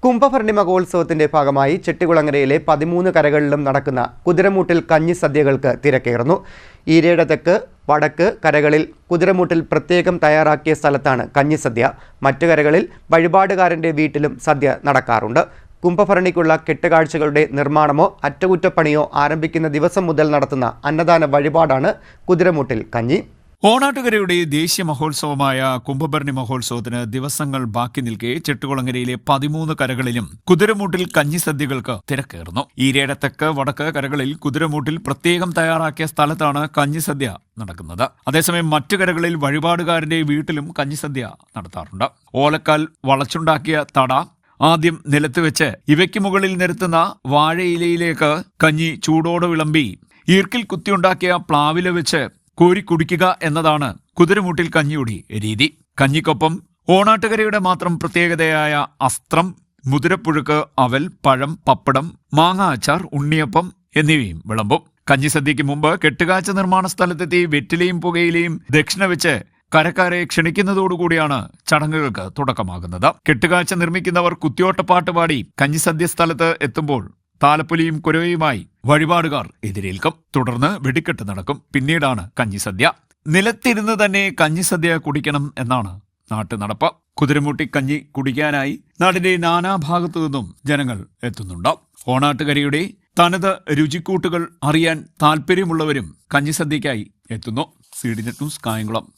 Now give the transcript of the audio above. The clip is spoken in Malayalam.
കുംഭഭരണി മഹോത്സവത്തിന്റെ ഭാഗമായി ചെട്ടികുളങ്ങരയിലെ 13 കരകളിലും നടക്കുന്ന കുതിരമൂട്ടിൽ കഞ്ഞി സദ്യകൾക്ക് തിരക്കേറുന്നു. ഈരയുടെ തെക്ക്, വടക്ക് കരകളിൽ കുതിരമൂട്ടിൽ പ്രത്യേകം തയ്യാറാക്കിയ സ്ഥലത്താണ് കഞ്ഞിസദ്യ. മറ്റു കരകളിൽ വഴിപാടുകാരന്റെ വീട്ടിലും സദ്യ നടക്കാറുണ്ട്. കുംഭഭരണിക്കുള്ള കെട്ടുകാഴ്ചകളുടെ നിർമ്മാണമോ അറ്റകുറ്റപ്പണിയോ ആരംഭിക്കുന്ന ദിവസം മുതൽ നടത്തുന്ന അന്നദാന വഴിപാടാണ് കുതിരമൂട്ടിൽ കഞ്ഞി. ഓണാട്ടുകരയുടെ ദേശീയ മഹോത്സവമായ കുംഭഭരണി മഹോത്സവത്തിന് ദിവസങ്ങൾ ബാക്കി നിൽക്കെ ചെട്ടികുളങ്ങരയിലെ 13 കരകളിലും കുതിരമൂട്ടിൽ കഞ്ഞിസദ്യകൾക്ക് തിരക്കേറുന്നു. ഈരയുടെ തെക്ക്, വടക്ക് കരകളിൽ കുതിരമൂട്ടിൽ പ്രത്യേകം തയ്യാറാക്കിയ സ്ഥലത്താണ് കഞ്ഞിസദ്യ നടക്കുന്നത്. അതേസമയം മറ്റു കരകളിൽ വഴിപാടുകാരന്റെ വീട്ടിലും കഞ്ഞിസദ്യ നടത്താറുണ്ട്. ഓലക്കാൽ വളച്ചുണ്ടാക്കിയ തട ആദ്യം നിലത്ത് വെച്ച് ഇവയ്ക്ക് മുകളിൽ നിരത്തുന്ന വാഴയിലയിലേക്ക് കഞ്ഞി ചൂടോടെ വിളമ്പി ഈർക്കിൽ കുത്തിയുണ്ടാക്കിയ പ്ലാവില വെച്ച് കോരി കുടിക്കുക എന്നതാണ് കുതിരമൂട്ടിൽ കഞ്ഞിയുടെ രീതി. കഞ്ഞിക്കൊപ്പം ഓണാട്ടുകരയുടെ മാത്രം പ്രത്യേകതയായ അസ്ത്രം, മുതിരപ്പുഴുക്ക്, അവൽ, പഴം, പപ്പടം, മാങ്ങ അച്ചാർ, ഉണ്ണിയപ്പം എന്നിവയും വിളമ്പും. കഞ്ഞിസദ്യയ്ക്ക് മുമ്പ് കെട്ടുകാഴ്ച നിർമ്മാണ സ്ഥലത്തെത്തി വെറ്റിലയും പുകയിലയും ദക്ഷിണ വെച്ച് കരക്കാരെ ക്ഷണിക്കുന്നതോടുകൂടിയാണ് ചടങ്ങുകൾക്ക് തുടക്കമാകുന്നത്. കെട്ടുകാഴ്ച നിർമ്മിക്കുന്നവർ കുത്തിയോട്ടപ്പാട്ട് പാടി കഞ്ഞിസദ്യ സ്ഥലത്ത് എത്തുമ്പോൾ താലപ്പൊലിയും കുരവയുമായി വഴിപാടുകാർ എതിരേൽക്കും. തുടർന്ന് വെടിക്കെട്ട് നടക്കും. പിന്നീടാണ് കഞ്ഞിസദ്യ. നിലത്തിരുന്ന് തന്നെ കഞ്ഞിസദ്യ കുടിക്കണം എന്നാണ് നാട്ടുനടപ്പ്. കുതിരമൂട്ടി കഞ്ഞി കുടിക്കാനായി നാടിന്റെ നാനാഭാഗത്തു നിന്നും ജനങ്ങൾ എത്തുന്നുണ്ട്. ഓണാട്ടുകരയുടെ തനത് രുചിക്കൂട്ടുകൾ അറിയാൻ താല്പര്യമുള്ളവരും കഞ്ഞിസദ്യയ്ക്കായി എത്തുന്നു. CDNet news, Kayamkulam.